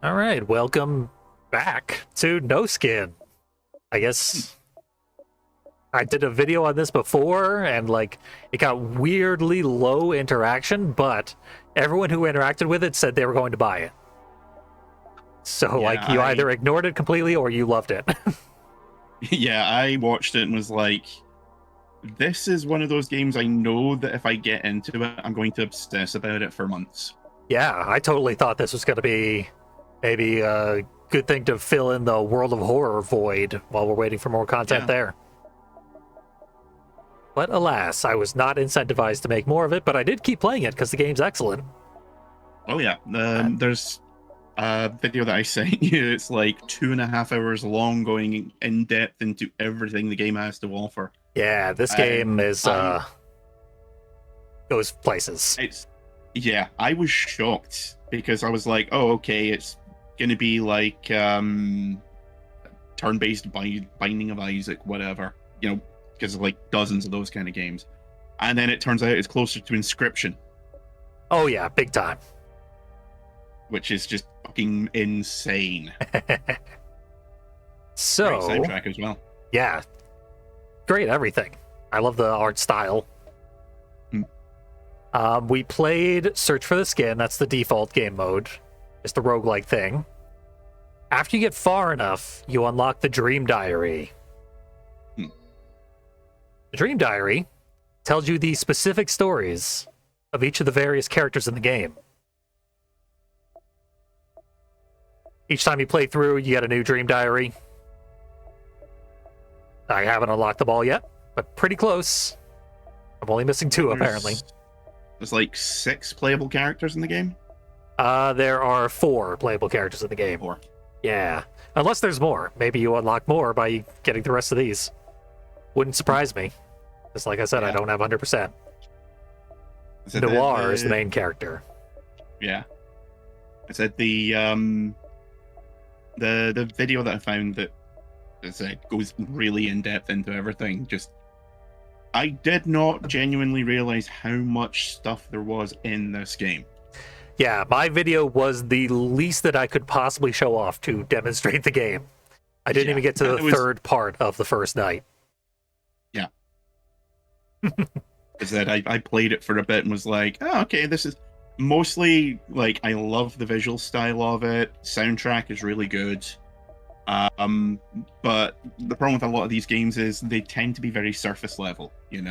All right, welcome back to No Skin. I guess I did a video on this before and it got weirdly low interaction, but everyone who interacted with it said they were going to buy it. So you either ignored it completely or you loved it. Yeah, I watched it and was like, this is one of those games I know that if I get into it, I'm going to obsess about it for months. Yeah, I totally thought this was going to be maybe a good thing to fill in the World of Horror void while we're waiting for more content there. But alas, I was not incentivized to make more of it, but I did keep playing it because the game's excellent. Oh yeah, there's a video that I sent you. It's like 2.5 hours long, going in depth into everything the game has to offer. Yeah, this game is goes places. Yeah, I was shocked because I was like, oh, okay, it's gonna be like turn-based Binding of Isaac, whatever, because of like dozens of those kind of games. And then it turns out it's closer to Inscription. Oh yeah, big time. Which is just fucking insane. So, great soundtrack as well. Yeah, great everything. I love the art style. We played Search for the Skin. That's the default game mode. It's the roguelike thing. After you get far enough, you unlock the Dream Diary. The Dream Diary tells you the specific stories of each of the various characters in the game. Each time you play through, you get a new Dream Diary. I haven't unlocked them all yet, but pretty close. I'm only missing 2, apparently. There's like 6 playable characters in the game? There are 4 playable characters in the game. 4. Yeah. Unless there's more. Maybe you unlock more by getting the rest of these. Wouldn't surprise me. Because like I said, I don't have 100%. Noir is the main character. Yeah. I said the video that I found that goes really in depth into everything. I did not genuinely realize how much stuff there was in this game. Yeah, my video was the least that I could possibly show off to demonstrate the game. I didn't even get to the third part of the first night. Yeah. Is that I played it for a bit and was like, oh, okay, this is mostly like, I love the visual style of it. Soundtrack is really good. But the problem with a lot of these games is they tend to be very surface level. You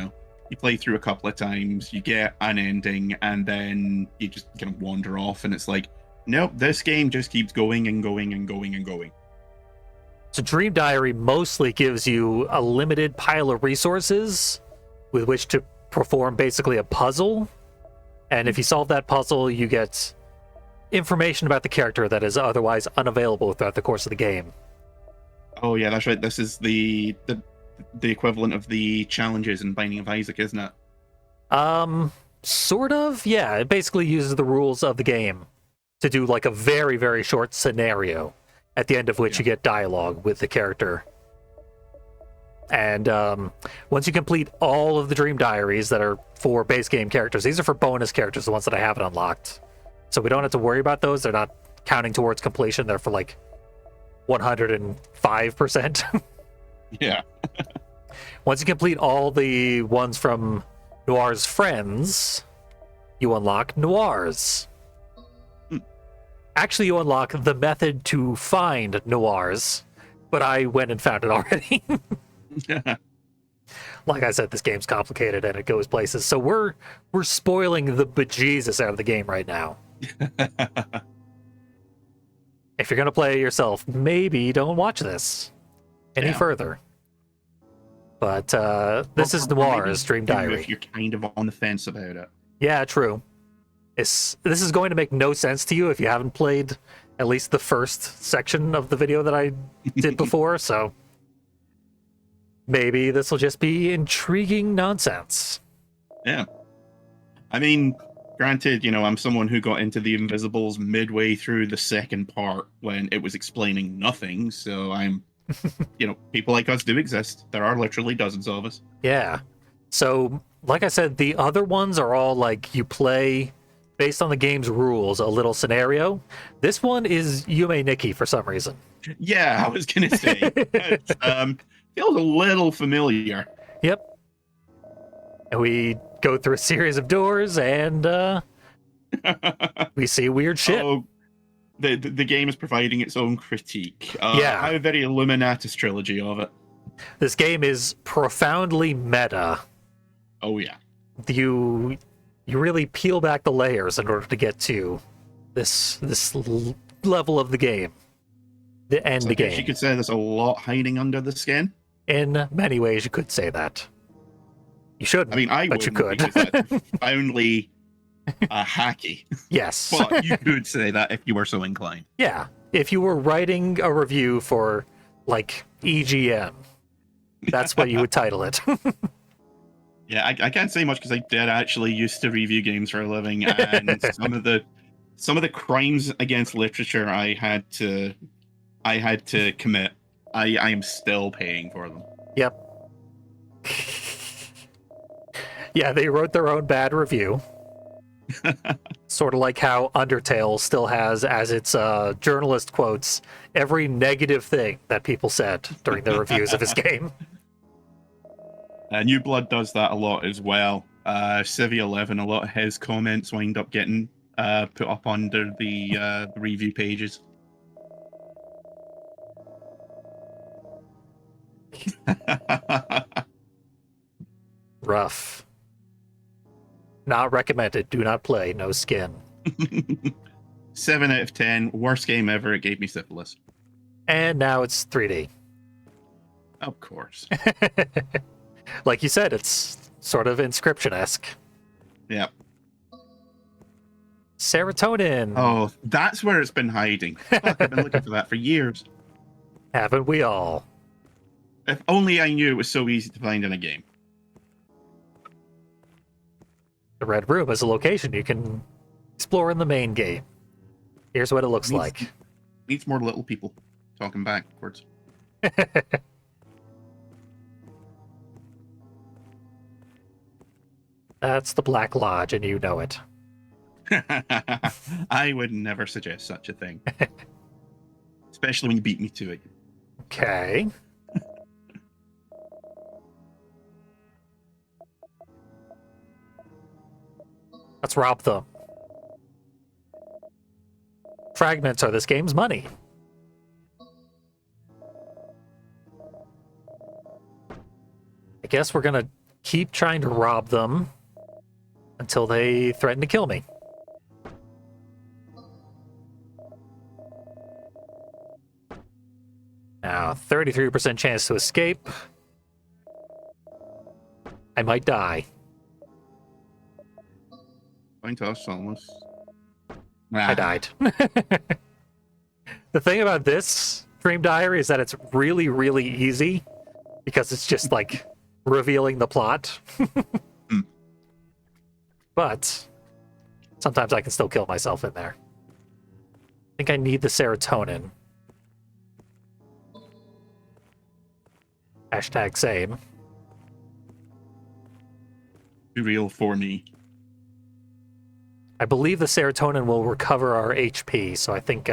play through a couple of times, you get an ending, and then you just kind of wander off, and it's like, nope, this game just keeps going and going and going and going. So Dream Diary mostly gives you a limited pile of resources with which to perform basically a puzzle. And if you solve that puzzle, you get information about the character that is otherwise unavailable throughout the course of the game. Oh yeah, that's right. This is the equivalent of the challenges in Binding of Isaac, isn't it? Sort of, yeah. It basically uses the rules of the game to do like a very, very short scenario, at the end of which you get dialogue with the character. And once you complete all of the Dream Diaries that are for base game characters, these are for bonus characters, the ones that I haven't unlocked. So we don't have to worry about those. They're not counting towards completion. They're for like 105%. Yeah. Once you complete all the ones from Noir's friends, you unlock Noirs. Actually, you unlock the method to find Noirs, but I went and found it already. Like I said, this game's complicated and it goes places. So we're spoiling the bejesus out of the game right now. If you're going to play it yourself, maybe don't watch this any further. But this is Noir's Dream Diary. If you're kind of on the fence about it. Yeah, true. This is going to make no sense to you if you haven't played at least the first section of the video that I did before, so maybe this will just be intriguing nonsense. Yeah. I mean, granted, I'm someone who got into the Invisibles midway through the second part when it was explaining nothing, so I'm people like us do exist. There are literally dozens of us. Yeah. So, like I said, the other ones are all like you play based on the game's rules, a little scenario. This one is Yume Nikki for some reason. Yeah, I was gonna say. It, feels a little familiar. Yep. And we go through a series of doors, and we see weird shit. Oh, the game is providing its own critique. Yeah. I have a very Illuminatus trilogy of it. This game is profoundly meta. Oh yeah. You really peel back the layers in order to get to this level of the game. The end So of I the guess game. you could say there's a lot hiding under the skin. In many ways, you could say that. You shouldn't, I mean, I but you wouldn't, could. because that's profoundly hacky. Yes. But you could say that if you were so inclined. Yeah. If you were writing a review for, like, EGM, that's what you would title it. Yeah, I can't say much because I did actually used to review games for a living, and some of the crimes against literature I had to commit. I am still paying for them. Yep. Yeah, they wrote their own bad review. Sort of like how Undertale still has as its journalist quotes every negative thing that people said during their reviews of his game. New Blood does that a lot as well. Civi 11, a lot of his comments wind up getting put up under the review pages. Rough. Not recommended. Do not play. No skin. 7 out of 10. Worst game ever. It gave me syphilis. And now it's 3D. Of course. Like you said, it's sort of Inscription-esque. Yeah. Serotonin. Oh, that's where it's been hiding. Fuck, I've been looking for that for years. Haven't we all? If only I knew it was so easy to find in a game. The Red Room is a location you can explore in the main game. Here's what it looks Needs- like. Needs more little people talking backwards. That's the Black Lodge, and you know it. I would never suggest such a thing. Especially when you beat me to it. Okay. Let's rob them. Fragments are this game's money. I guess we're gonna keep trying to rob them until they threaten to kill me. Now, 33% chance to escape. I might die. Point us almost. I died. The thing about this Dream Diary is that it's really, really easy because it's just like revealing the plot. But sometimes I can still kill myself in there. I think I need the serotonin. Hashtag same. Too real for me. I believe the serotonin will recover our HP, so I think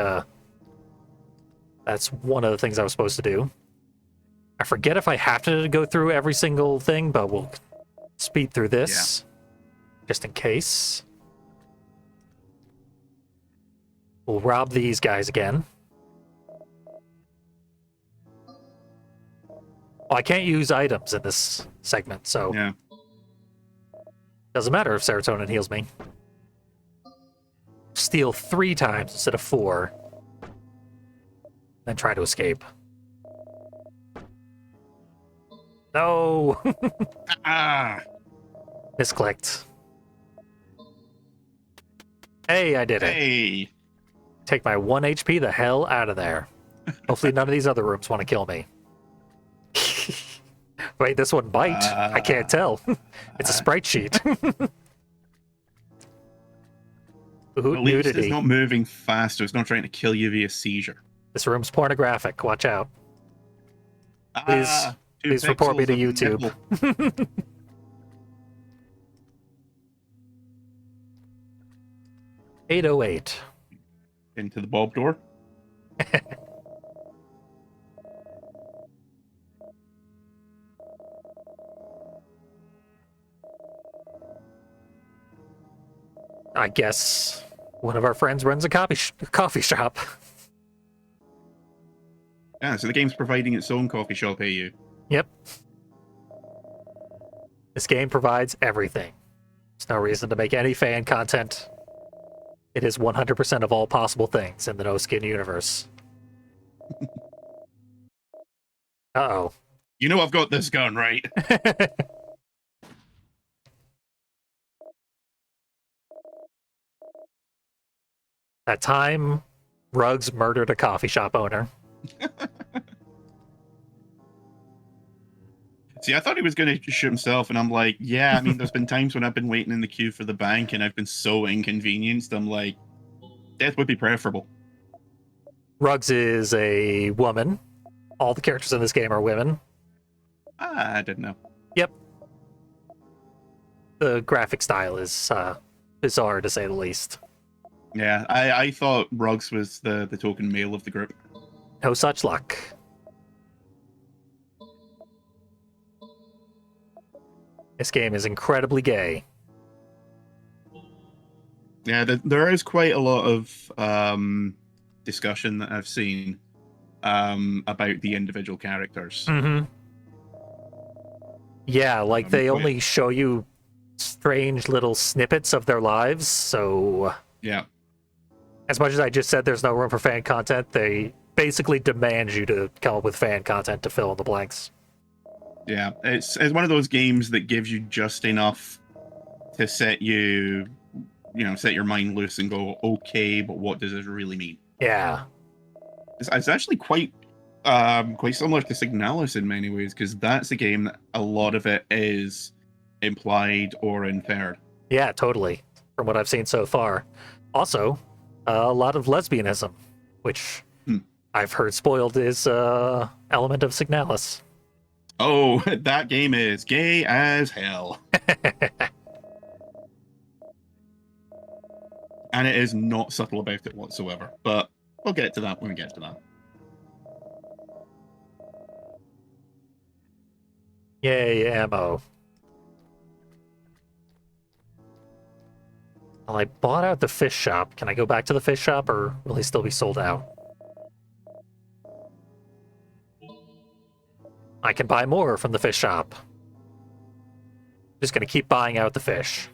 that's one of the things I was supposed to do. I forget if I have to go through every single thing, but we'll speed through this just in case. We'll rob these guys again. Well, I can't use items in this segment, so Yeah. doesn't matter if serotonin heals me. Steal 3 times instead of 4. Then try to escape. No! Ah! Misclicked. Hey, I did it. Hey! Take my 1 HP the hell out of there. Hopefully none of these other rooms want to kill me. Wait, this one bite? I can't tell. It's a sprite sheet. Ooh, At least nudity. it's not moving faster. It's not trying to kill you via seizure. This room's pornographic. Watch out. Please- Ah, 2 please report me to pixels of YouTube. nipple. 808. Into the Bob door. I guess one of our friends runs a coffee shop. Yeah, so the game's providing its own coffee shop AU. Yep. This game provides everything. There's no reason to make any fan content. It is 100% of all possible things in the No Skin universe. Uh-oh. You know I've got this gun, right? That time, Ruggs murdered a coffee shop owner. See, I thought he was going to shoot himself, and I'm like, yeah, I mean, there's been times when I've been waiting in the queue for the bank, and I've been so inconvenienced. I'm like, death would be preferable. Ruggs is a woman. All the characters in this game are women. Ah, I didn't know. Yep. The graphic style is bizarre, to say the least. Yeah, I thought Ruggs was the token male of the group. No such luck. This game is incredibly gay. Yeah, there is quite a lot of discussion that I've seen about the individual characters. Mm-hmm. Yeah, like they only show you strange little snippets of their lives, so Yeah. as much as I just said there's no room for fan content, they basically demand you to come up with fan content to fill in the blanks. Yeah, it's one of those games that gives you just enough to set you set your mind loose and go, okay, but what does this really mean? Yeah. It's actually quite similar to Signalis in many ways, because that's a game that a lot of it is implied or inferred. Yeah, totally. From what I've seen so far. Also, a lot of lesbianism, which I've heard spoiled is element of Signalis. Oh, that game is gay as hell. And it is not subtle about it whatsoever. But we'll get to that when we get to that. Yay, ammo. Well, I bought out the fish shop. Can I go back to the fish shop, or will he still be sold out? I can buy more from the fish shop. Just gonna keep buying out the fish.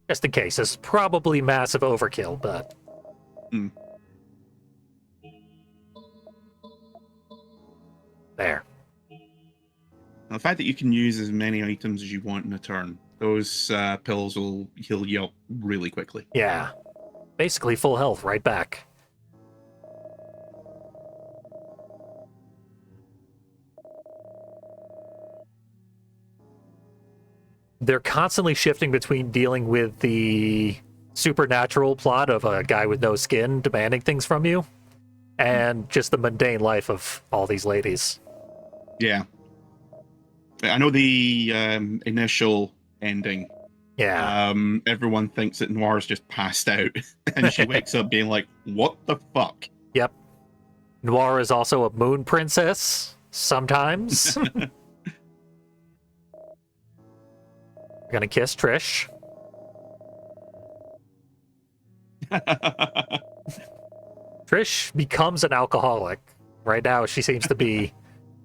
Just in case. It's probably massive overkill, but... There. The fact that you can use as many items as you want in a turn, those pills will heal you up really quickly. Yeah. Basically full health right back. They're constantly shifting between dealing with the supernatural plot of a guy with no skin demanding things from you and just the mundane life of all these ladies. Yeah. I know the initial ending. Yeah. Everyone thinks that Noir's just passed out, and she wakes up being like, what the fuck? Yep. Noir is also a moon princess, sometimes. Gonna kiss Trish. Trish becomes an alcoholic. Right now, she seems to be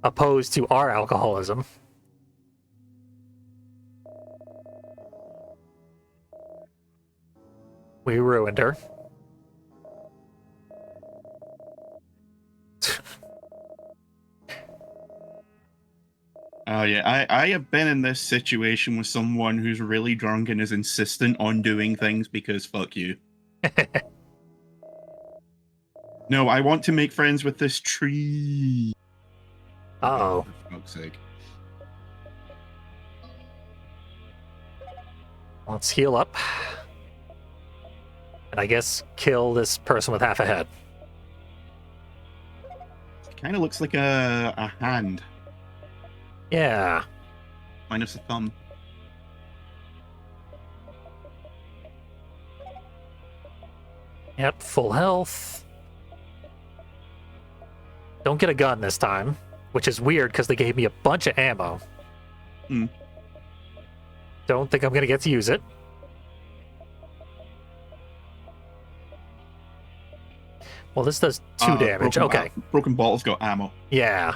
opposed to our alcoholism. We ruined her. Oh yeah, I have been in this situation with someone who's really drunk and is insistent on doing things because fuck you. No, I want to make friends with this tree. Uh-oh. For fuck's sake. Let's heal up. And I guess kill this person with half a head. Kind of looks like a hand. Yeah. Minus a thumb. Yep, full health. Don't get a gun this time, which is weird because they gave me a bunch of ammo. Hmm. Don't think I'm going to get to use it. Well, this does 2 damage. Okay. Broken bottle's got ammo. Yeah.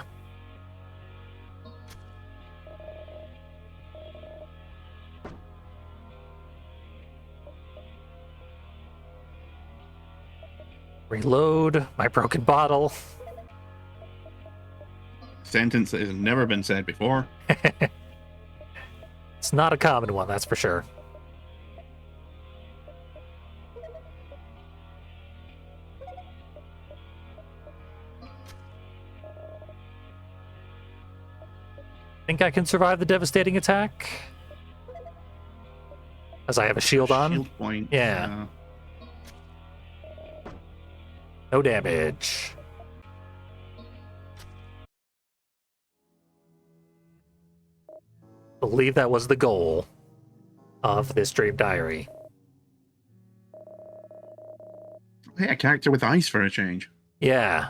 Reload my broken bottle. Sentence that has never been said before. It's not a common one, that's for sure. Think I can survive the devastating attack? As I have a shield on? Shield point. Yeah. No damage. Believe that was the goal of this dream diary. Hey, a character with eyes for a change. Yeah.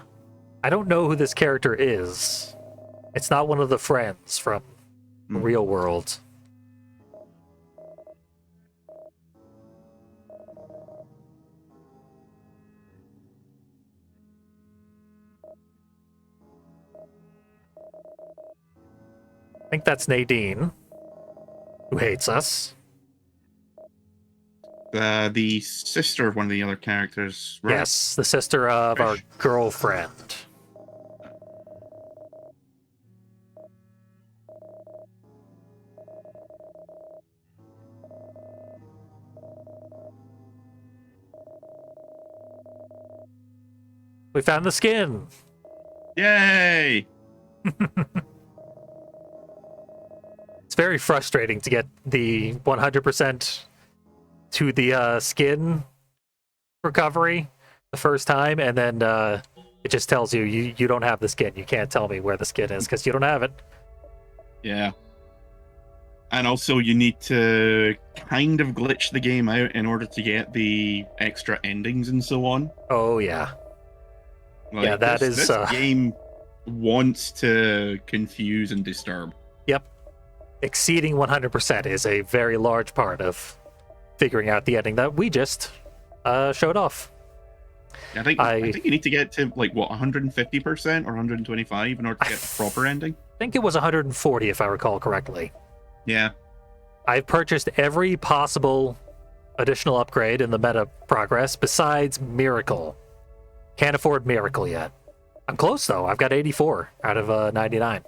I don't know who this character is. It's not one of the friends from the real world. I think that's Nadine, who hates us. The sister of one of the other characters, right? Yes, the sister of our girlfriend. We found the skin. Yay! It's very frustrating to get the 100% to the skin recovery the first time, and then it just tells you, you don't have the skin. You can't tell me where the skin is because you don't have it. Yeah. And also, you need to kind of glitch the game out in order to get the extra endings and so on. Oh, yeah. Like, yeah, that this game wants to confuse and disturb. Yep. Exceeding 100% is a very large part of figuring out the ending that we just showed off. I think you need to get to, like, what, 150% or 125 in order to get the proper ending? I think it was 140, if I recall correctly. Yeah. I've purchased every possible additional upgrade in the meta progress besides Miracle. Can't afford Miracle yet. I'm close, though. I've got 84 out of 99.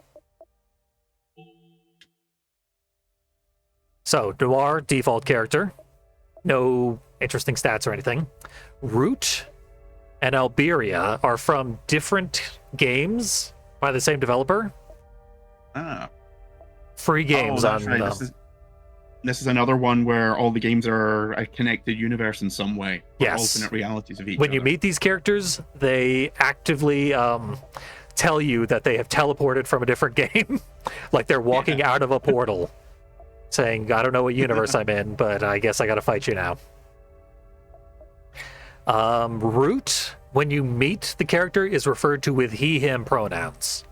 So, Noir, default character. No interesting stats or anything. Root and Alberia are from different games by the same developer. Ah. Free games on right. This is another one where all the games are a connected universe in some way. Yes. Alternate realities of each When other. you meet these characters, they actively tell you that they have teleported from a different game. Like they're walking out of a portal saying, I don't know what universe I'm in, but I guess I gotta fight you now. Root, when you meet the character, is referred to with he, him pronouns.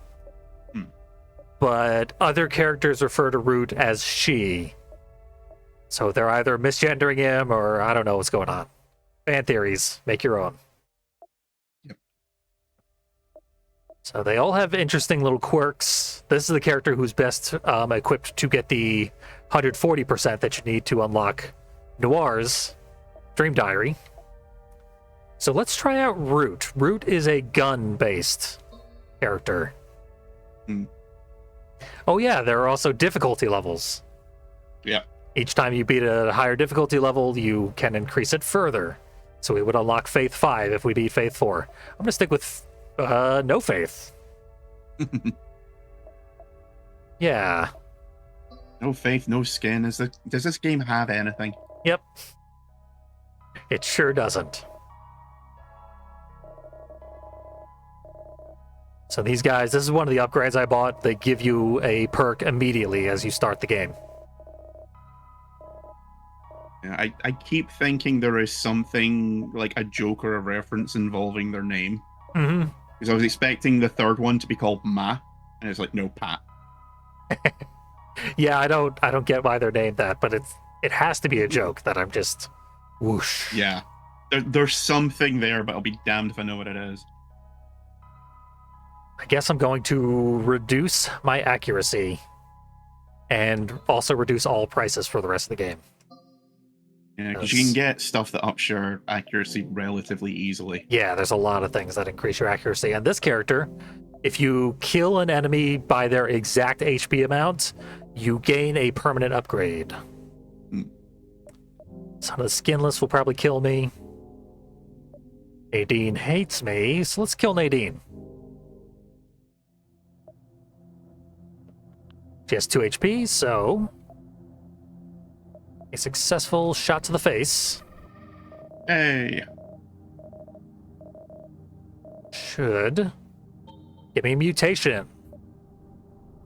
But other characters refer to Root as she. So they're either misgendering him or I don't know what's going on. Fan theories, make your own. Yep. So they all have interesting little quirks. This is the character who's best equipped to get the 140% that you need to unlock Noir's Dream Diary. So let's try out Root. Root is a gun-based character. Oh yeah, there are also difficulty levels. Yeah. Each time you beat it at a higher difficulty level, you can increase it further. So we would unlock Faith 5 if we beat Faith 4. I'm going to stick with no Faith. Yeah. No faith, no skin. Does this game have anything? Yep. It sure doesn't. So these guys, this is one of the upgrades I bought. They give you a perk immediately as you start the game. Yeah, I keep thinking there is something like a joke or a reference involving their name. Hmm. Because I was expecting the third one to be called Ma, and it's like, no, Pat. Yeah, I don't get why they're named that, but it has to be a joke that I'm just whoosh. Yeah. There's something there, but I'll be damned if I know what it is. I guess I'm going to reduce my accuracy and also reduce all prices for the rest of the game. Yeah, because you can get stuff that ups your accuracy relatively easily. Yeah, there's a lot of things that increase your accuracy. And this character, if you kill an enemy by their exact HP amount, you gain a permanent upgrade. Son of the Skinless will probably kill me. Nadine hates me, so let's kill Nadine. She has 2 HP, so a successful shot to the face. Hey. Should give me a mutation.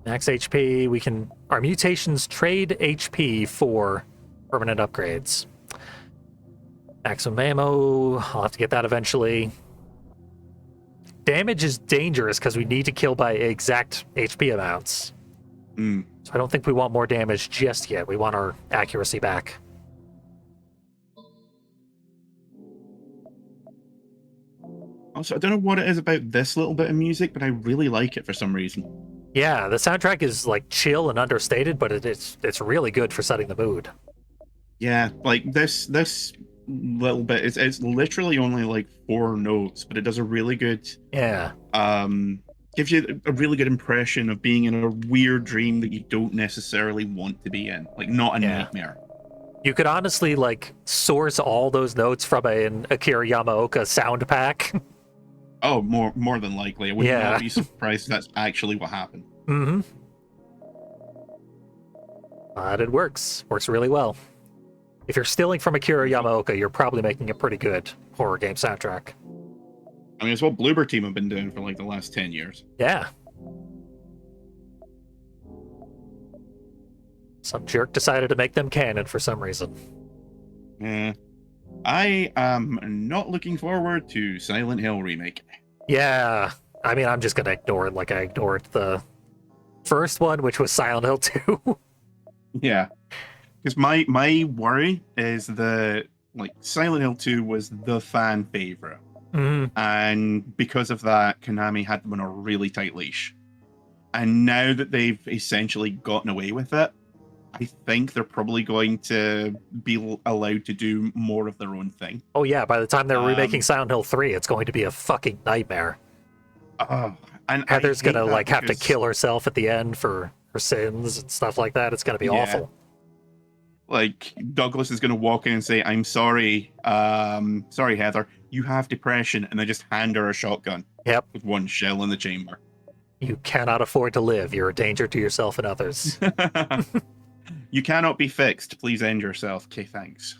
Max HP, we can... Our mutations trade HP for permanent upgrades. Maximum ammo, I'll have to get that eventually. Damage is dangerous because we need to kill by exact HP amounts. So I don't think we want more damage just yet. We want our accuracy back. Also, I don't know what it is about this little bit of music, but I really like it for some reason. Yeah, the soundtrack is like chill and understated, but it's really good for setting the mood. Yeah, like this little bit, it's literally only like 4 notes, but it does a really good gives you a really good impression of being in a weird dream that you don't necessarily want to be in, like not a nightmare. You could honestly like source all those notes from an Akira Yamaoka sound pack. Oh, more than likely. I would not be surprised if that's actually what happened. Mm-hmm. But it works. Works really well. If you're stealing from Akira Yamaoka, you're probably making a pretty good horror game soundtrack. I mean, it's what Bloober Team have been doing for like the last 10 years. Yeah. Some jerk decided to make them canon for some reason. Yeah. I am not looking forward to Silent Hill Remake. Yeah. I mean, I'm just going to ignore it like I ignored the first one, which was Silent Hill 2. Yeah. Because my worry is that like Silent Hill 2 was the fan favorite. Mm-hmm. And because of that, Konami had them on a really tight leash. And now that they've essentially gotten away with it, I think they're probably going to be allowed to do more of their own thing. Oh yeah, by the time they're remaking Silent Hill 3, it's going to be a fucking nightmare. And Heather's gonna like have to kill herself at the end for her sins and stuff like that. It's gonna be awful. Like Douglas is gonna walk in and say, "I'm sorry, sorry Heather, you have depression," and then just hand her a shotgun. Yep. With 1 shell in the chamber. You cannot afford to live. You're a danger to yourself and others. You cannot be fixed. Please end yourself. Okay, thanks.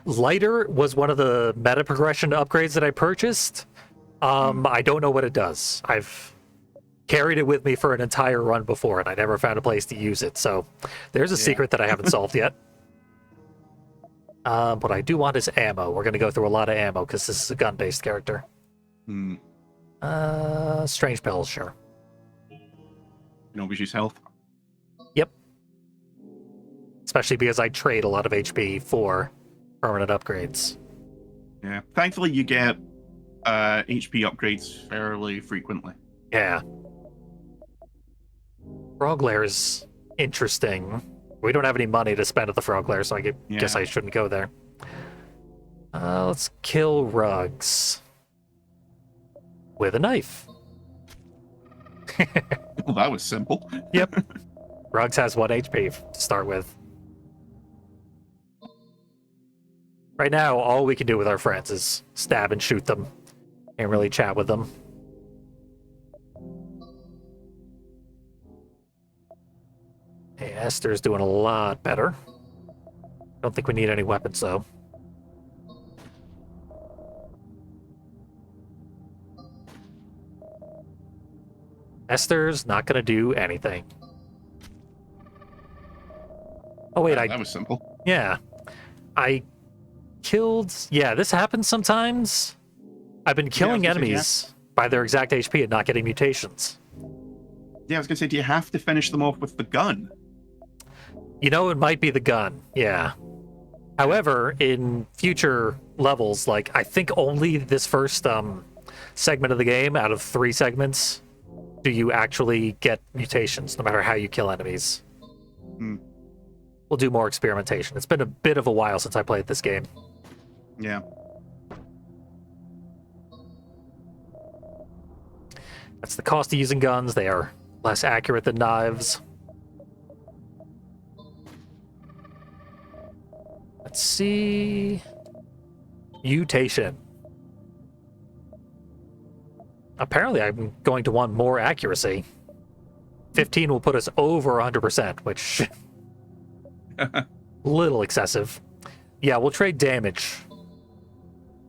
Lighter was one of the meta progression upgrades that I purchased. I don't know what it does. I've carried it with me for an entire run before, and I never found a place to use it. So there's a secret that I haven't solved yet. What I do want is ammo. We're going to go through a lot of ammo because this is a gun-based character. Strange pills, sure. You can always use health. Yep. Especially because I trade a lot of HP for permanent upgrades. Yeah. Thankfully, you get HP upgrades fairly frequently. Yeah. Frog Lair is interesting. We don't have any money to spend at the Frog Lair, so I guess I shouldn't go there. Let's kill Rugs. With a knife. Well, that was simple. Yep. Rugs has 1 HP to start with. Right now, all we can do with our friends is stab and shoot them. Can't really chat with them. Hey, Esther's doing a lot better. Don't think we need any weapons, though. Esther's not going to do anything. Oh, wait, that was simple. Yeah. I killed... Yeah, this happens sometimes. I've been killing enemies by their exact HP and not getting mutations. Yeah, I was gonna say, do you have to finish them off with the gun? You know, it might be the gun, yeah. However, in future levels, like, I think only this first segment of the game, out of 3 segments, do you actually get mutations, no matter how you kill enemies. Hmm. We'll do more experimentation. It's been a bit of a while since I played this game. Yeah. That's the cost of using guns. They are less accurate than knives. Let's see. Mutation. Apparently, I'm going to want more accuracy. 15 will put us over 100%, which... little excessive. Yeah, we'll trade damage.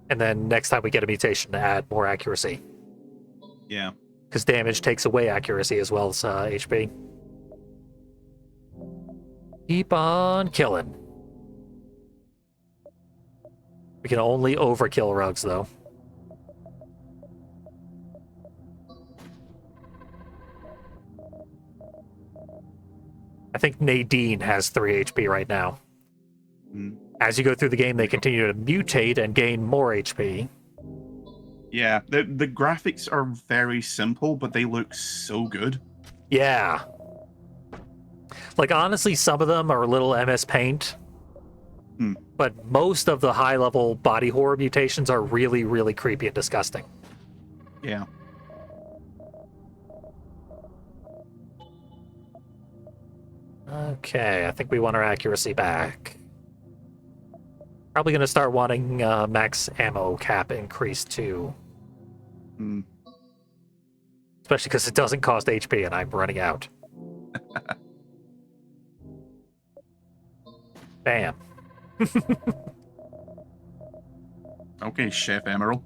And then next time we get a mutation to add more accuracy. Yeah. Because damage takes away accuracy as well as HP. Keep on killing. We can only overkill rugs, though. I think Nadine has 3 HP right now. Mm. As you go through the game, they continue to mutate and gain more HP. Yeah, the graphics are very simple, but they look so good. Yeah. Like, honestly, some of them are a little MS Paint. But most of the high-level body horror mutations are really, really creepy and disgusting. Yeah. Okay, I think we want our accuracy back. Probably going to start wanting max ammo cap increased too. Mm. Especially because it doesn't cost HP and I'm running out. Bam. Okay, Chef Emerald.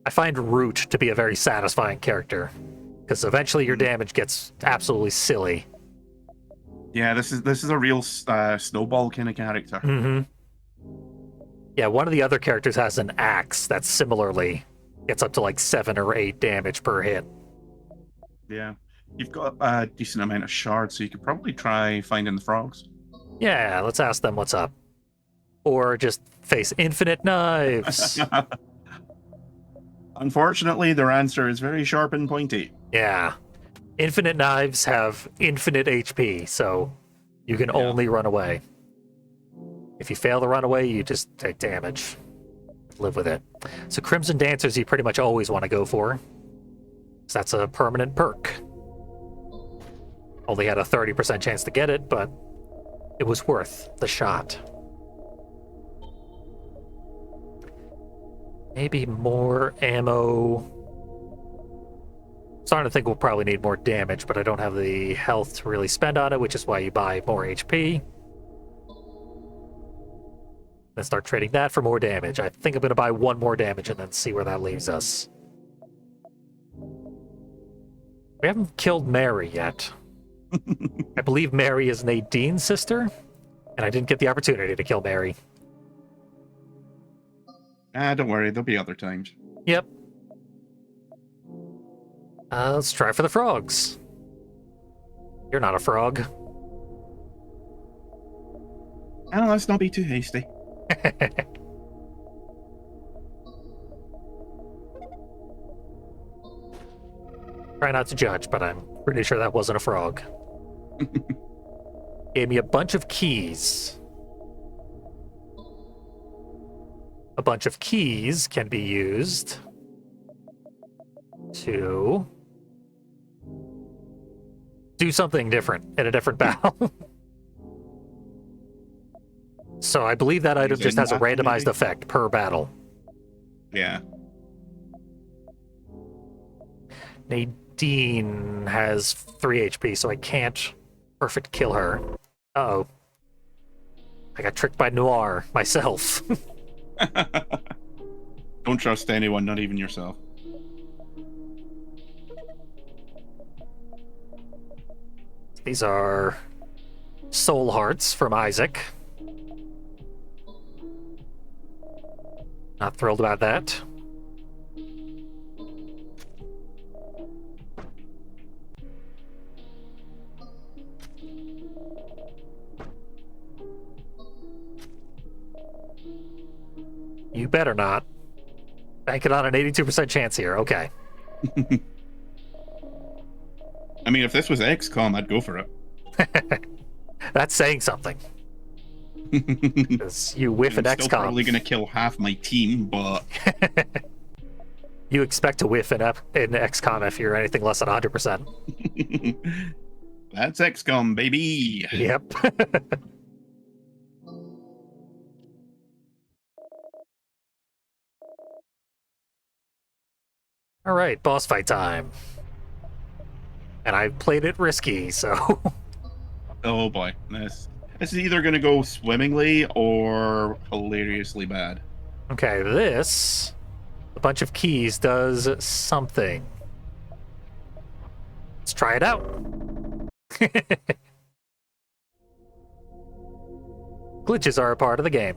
I find Root to be a very satisfying character, because eventually your damage gets absolutely silly. Yeah, this is a real snowball kind of character. Mm-hmm. Yeah, one of the other characters has an axe that similarly gets up to like 7 or 8 damage per hit. Yeah. You've got a decent amount of shards, so you could probably try finding the frogs. Yeah, let's ask them what's up. Or just face infinite knives. Unfortunately, their answer is very sharp and pointy. Yeah. Infinite knives have infinite HP, so you can only run away. If you fail to run away, you just take damage. Live with it. So Crimson Dancers you pretty much always want to go for. So that's a permanent perk. Only had a 30% chance to get it, but it was worth the shot. Maybe more ammo. Starting to think we'll probably need more damage, but I don't have the health to really spend on it, which is why you buy more HP. Then start trading that for more damage. I think I'm going to buy 1 more damage and then see where that leaves us. We haven't killed Mary yet. I believe Mary is Nadine's sister, and I didn't get the opportunity to kill Mary. Don't worry, there'll be other times. Yep. Let's try for the frogs. You're not a frog. Let's not be too hasty. Try not to judge, but I'm pretty sure that wasn't a frog. Gave me a bunch of keys. A bunch of keys can be used to do something different in a different battle. So I believe that item just has a randomized effect per battle. Yeah. Nadine has 3 HP, so I can't perfect kill her. Uh-oh. I got tricked by Noir myself. Don't trust anyone, not even yourself. These are soul hearts from Isaac. Not thrilled about that. You better not. Banking on an 82% chance here. Okay. I mean, if this was XCOM, I'd go for it. That's saying something. 'Cause you whiff at I'm still XCOM. probably going to kill half my team, but You expect to whiff in XCOM if you're anything less than 100%. that's XCOM, baby. Yep. All right, boss fight time. And I played it risky, so Oh boy, this is either going to go swimmingly or hilariously bad. okay, this a bunch of keys does something. Let's try it out. Glitches are a part of the game.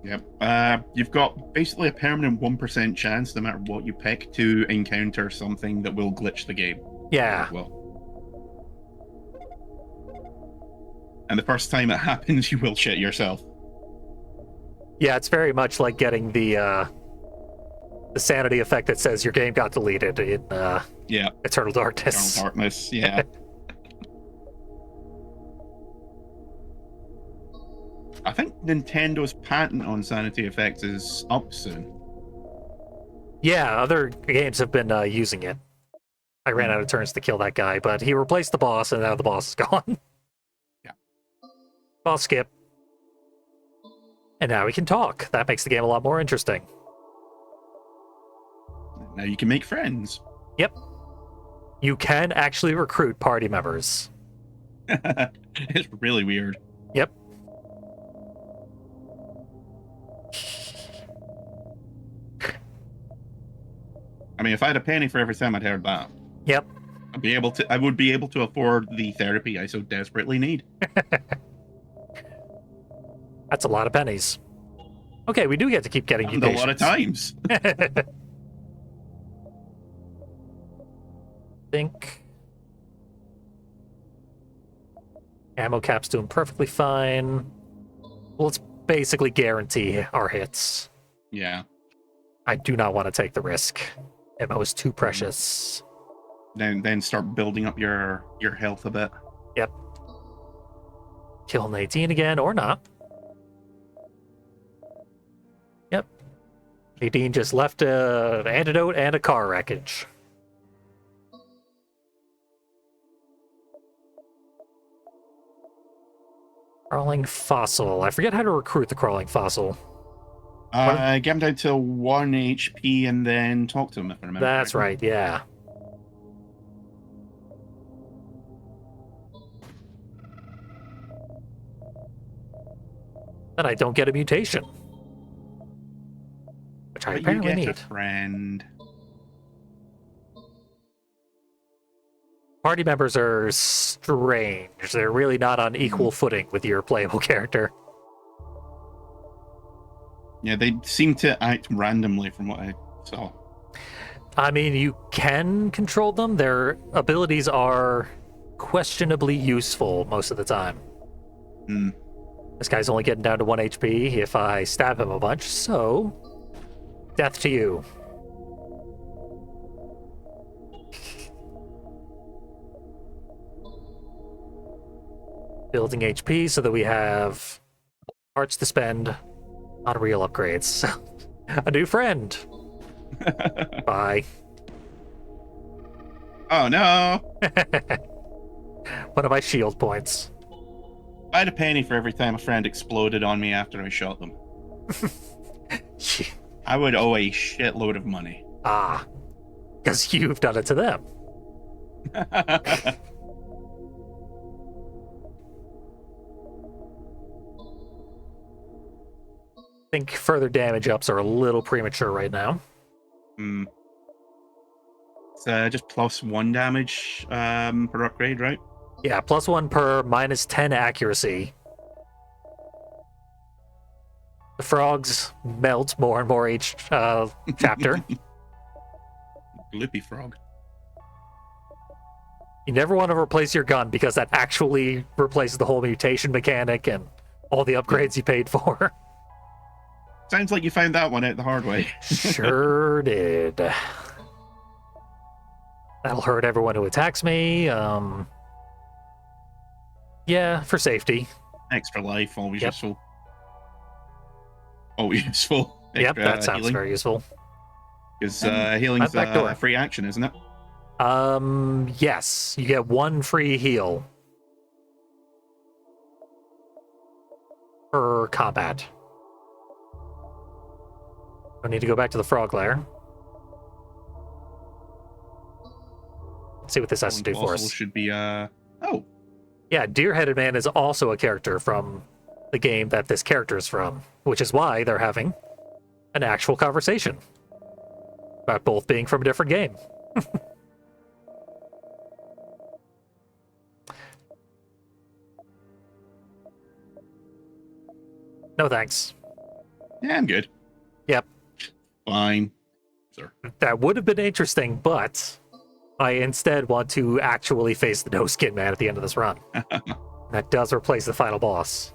Yep. You've got basically a permanent 1% chance, no matter what you pick, to encounter something that will glitch the game. Yeah. Well. And the first time it happens, you will shit yourself. Yeah, it's very much like getting the sanity effect that says your game got deleted in Yeah. Eternal Darkness. Eternal Darkness, yeah. I think Nintendo's patent on sanity effects is up soon. Yeah, other games have been using it. I ran out of turns to kill that guy, but he replaced the boss, and now the boss is gone. Yeah. Boss skip. And now we can talk. That makes the game a lot more interesting. Now you can make friends. Yep. You can actually recruit party members. It's really weird. Yep. I mean, if I had a penny for every time I'd heard that, Yep. I would be able to afford the therapy I so desperately need. That's a lot of pennies. Okay, we do get to keep getting And a lot of mutations. times. Think ammo cap's doing perfectly fine. Well, let's basically guarantee our hits. Yeah. I do not want to take the risk. Ammo is too precious. Then start building up your health a bit. Yep. Kill Nadine again, or not. Yep. Nadine just left an antidote and a car wreckage. Crawling fossil. I forget how to recruit the crawling fossil. Get him down to 1 HP and then talk to him if I remember. That's correctly. right, yeah. Then I don't get a mutation. Which I But apparently you get need. a friend. Party members are strange. They're really not on equal footing with your playable character. Yeah, they seem to act randomly from what I saw. I mean, you can control them. Their abilities are questionably useful most of the time. Hmm. This guy's only getting down to 1 HP if I stab him a bunch, so death to you. Building HP so that we have parts to spend on real upgrades. A new friend. Bye. Oh no! One of my shield points. I had a penny for every time a friend exploded on me after I shot them. I would owe a shitload of money. Ah, because you've done it to them. I think further damage ups are a little premature right now. It's just +1 damage per upgrade, right? Yeah, +1 per -10 accuracy. The frogs melt more and more each chapter. Gloopy frog. You never want to replace your gun because that actually replaces the whole mutation mechanic and all the upgrades you paid for. Sounds like you found that one out the hard way. Sure did. That'll hurt everyone who attacks me. Yeah, for safety. Extra life, always Yep. useful. Always useful. Yep, Extra that sounds healing. very useful. Because healing's back door. a free action, isn't it? Yes, you get 1 free heal per combat. I need to go back to the frog lair. Let's see what this has to do for us. Should be oh, Yeah, Deer-Headed Man is also a character from the game that this character is from, which is why they're having an actual conversation about both being from a different game. No thanks. yeah, I'm good. Yep. Fine. Sir. That would have been interesting, but I instead want to actually face the No Skin Man at the end of this run. That does replace the final boss.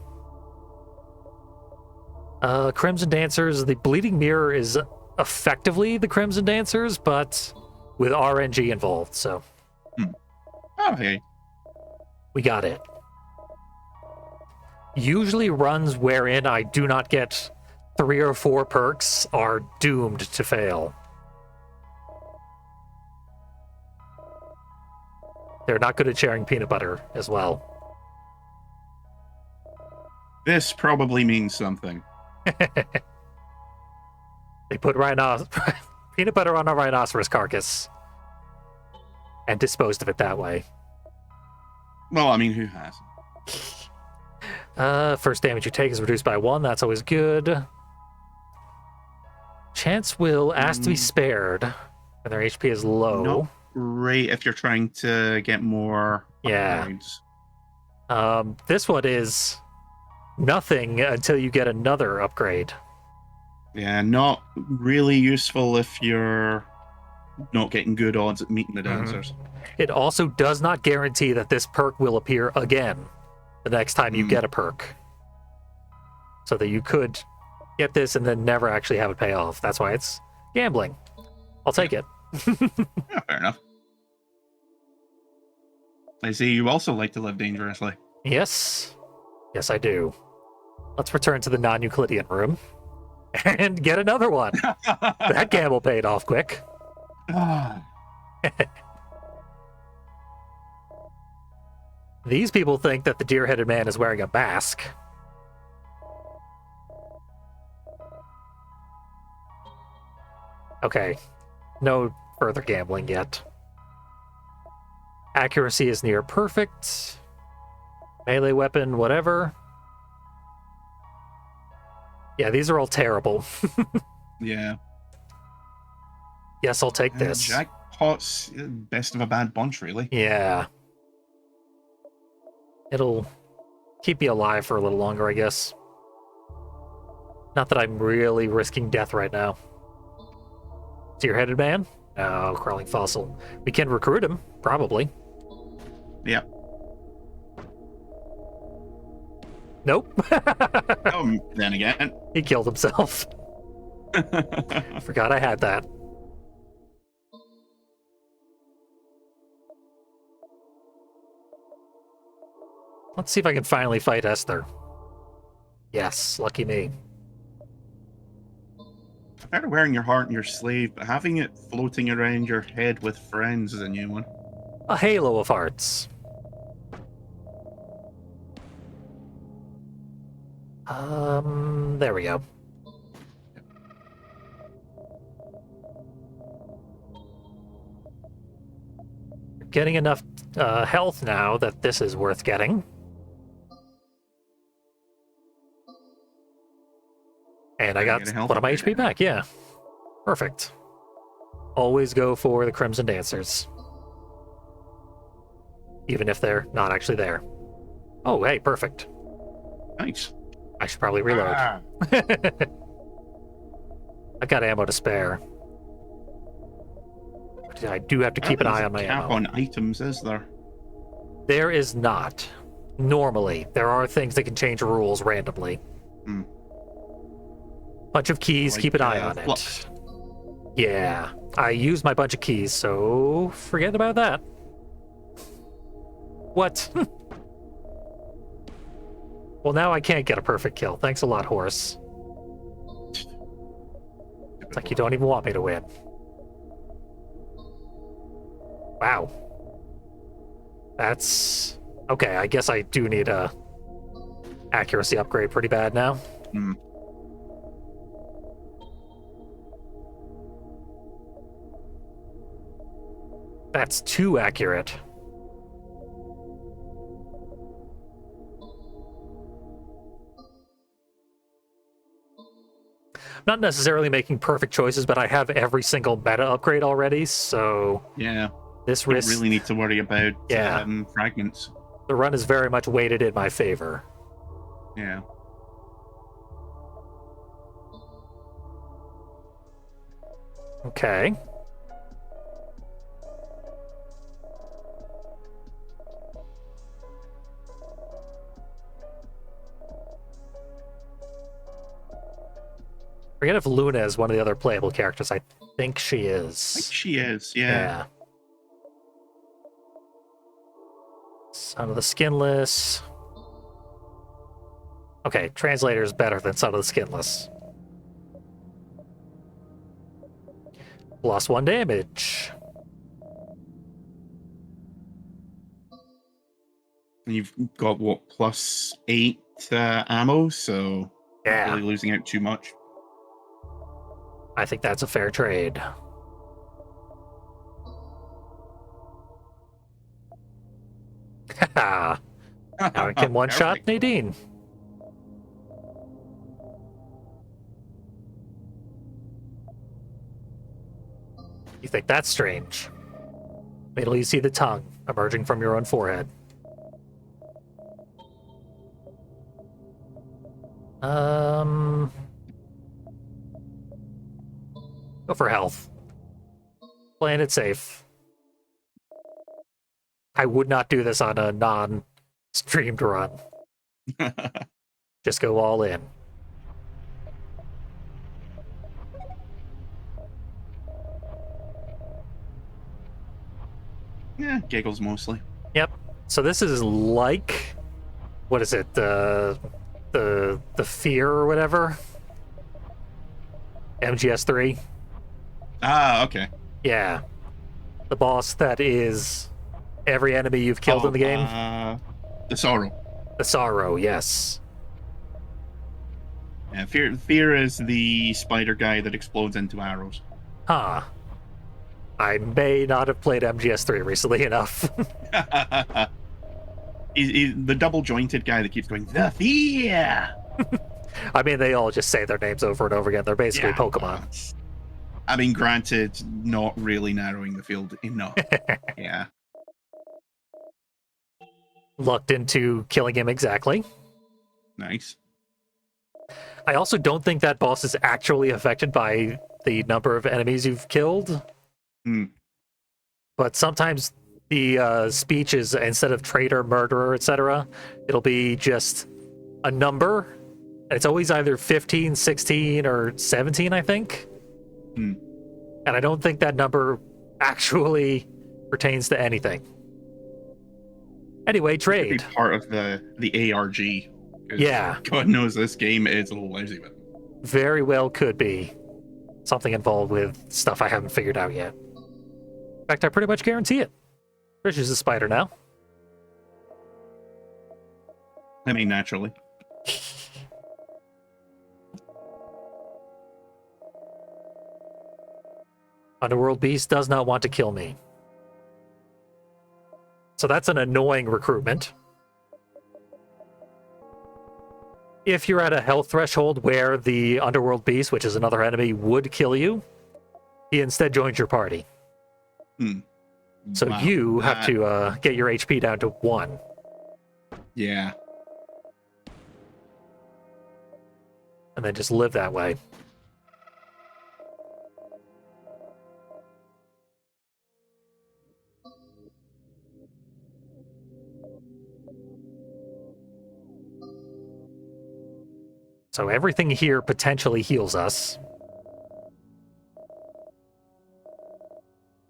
Crimson Dancers, the Bleeding Mirror is effectively the Crimson Dancers, but with RNG involved, so Oh, hey. we got it. Usually runs wherein I do not get 3 or 4 perks are doomed to fail. They're not good at sharing peanut butter as well. This probably means something. They put peanut butter on a rhinoceros carcass and disposed of it that way. Well, I mean, who has? First damage you take is reduced by 1. That's always good. Chance will ask to be spared when their HP is low. Not great if you're trying to get more Yeah. upgrades. This one is nothing until you get another upgrade. Yeah, not really useful if you're not getting good odds at meeting the dancers. It also does not guarantee that this perk will appear again the next time you get a perk. So that you could get this and then never actually have it pay off. That's why it's gambling. I'll take it. Yeah, fair enough. I see you also like to live dangerously. Yes. Yes, I do. Let's return to the non-Euclidean room and get another one. That gamble paid off quick. These people think that the deer-headed man is wearing a mask. Okay. No further gambling yet. Accuracy is near perfect. Melee weapon, whatever. Yeah, these are all terrible. Yeah. Yes, I'll take this. Jackpot's best of a bad bunch, really. Yeah. It'll keep me alive for a little longer, I guess. Not that I'm really risking death right now. Deer-headed man? No, crawling fossil. We can recruit him, probably. Yeah. Nope. Then again. He killed himself. Forgot I had that. Let's see if I can finally fight Esther. Yes, lucky me. Tired of wearing your heart in your sleeve, but having it floating around your head with friends is a new one. A halo of hearts. There we go. Getting enough health now that this is worth getting. And I got Get a health one of my upgrade HP back, yeah. Perfect. Always go for the Crimson Dancers. Even if they're not actually there. Oh, hey, perfect. Nice. I should probably reload. Ah, I've got ammo to spare. I do have to keep an eye on my cap ammo. on items, is there? There is not. Normally, there are things that can change rules randomly. Hmm. Bunch of keys, Like, keep an eye on flux. it. Yeah, I used my bunch of keys, so forget about that. What? Well, now I can't get a perfect kill. Thanks a lot, horse. It's like you don't even want me to win. Wow. That's... Okay, I guess I do need a accuracy upgrade pretty bad now. Hmm. That's too accurate. Not necessarily making perfect choices, but I have every single meta upgrade already, so Yeah. this Don't risk, really need to worry about Yeah. fragments. the run is very much weighted in my favor. Yeah. Okay. Forget if Luna is one of the other playable characters. I think she I think is. she is, yeah. Son of the Skinless. Okay, translator is better than Son of the Skinless. Lost 1 damage. And you've got, what, +8 ammo, so not Yeah, really losing out too much. I think that's a fair trade. Haha. Now I can one-shot Perfect. Nadine. You think that's strange? Wait till you see the tongue emerging from your own forehead. Go for health. Playing it safe. I would not do this on a non-streamed run. Just go all in. Yeah, giggles mostly. Yep. So this is like, what is it? The fear or whatever. MGS3. Ah, okay. Yeah. The boss that is every enemy you've killed in the game. The sorrow. The Sorrow, yes. Yeah, fear is the spider guy that explodes into arrows. Huh. I may not have played MGS3 recently enough. He's the double jointed guy that keeps going, the fear. I mean, they all just say their names over and over again. They're basically Yeah, Pokemon. I mean, granted, not really narrowing the field enough. Yeah. Lucked into killing him exactly. Nice. I also don't think that boss is actually affected by the number of enemies you've killed. Hmm. But sometimes the speech is, instead of traitor, murderer, etc., it'll be just a number. And it's always either 15, 16, or 17, I think. Hmm. And I don't think that number actually pertains to anything. Anyway, Could be trade. part of the ARG. 'Cause Yeah. God knows this game is a little lousy with it. Very well could be something involved with stuff I haven't figured out yet. In fact, I pretty much guarantee it. Trish is a spider now. I mean, naturally. Underworld Beast does not want to kill me. So that's an annoying recruitment. If you're at a health threshold where the Underworld Beast, which is another enemy, would kill you, He instead joins your party. So Wow, you have that- to get your HP down to 1. Yeah. And then just live that way. So everything here potentially heals us.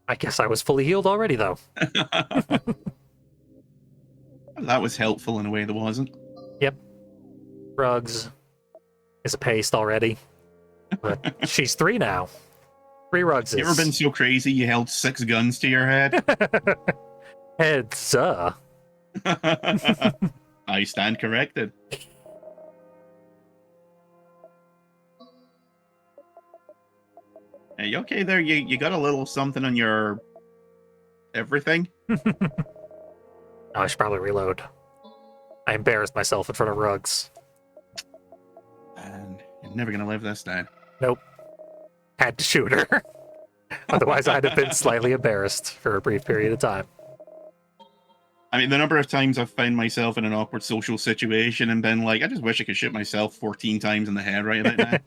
I guess I was fully healed already, though. That was helpful in a way that wasn't. Rugs is a paste already. But she's 3 now. 3 rugs You ever been so crazy you held 6 guns to your head? Heads, I stand corrected. Hey, you okay there? You got a little something on your everything? I should probably reload. I embarrassed myself in front of rugs. And you're never gonna live this down. Nope. Had to shoot her. Otherwise, I'd have been slightly embarrassed for a brief period of time. I mean, the number of times I've found myself in an awkward social situation and been like, I just wish I could shoot myself 14 times in the head right about now.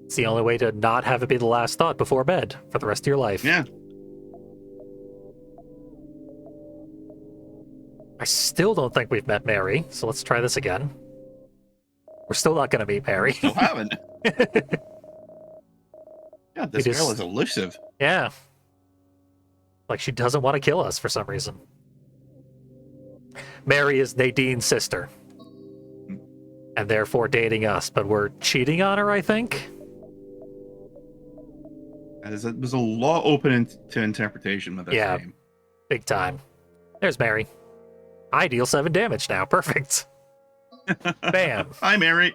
It's the only way to not have it be the last thought before bed for the rest of your life. Yeah. I still don't think we've met Mary, so let's try this again. We're still not going to meet Mary. Still haven't. God, this We just- girl is elusive. Yeah. Like she doesn't want to kill us for some reason. Mary is Nadine's sister. And therefore dating us, but we're cheating on her, I think? There's a lot open to interpretation with this Yeah. game. Big time. There's Mary. I deal 7 damage now. Perfect. Bam. Hi, Mary.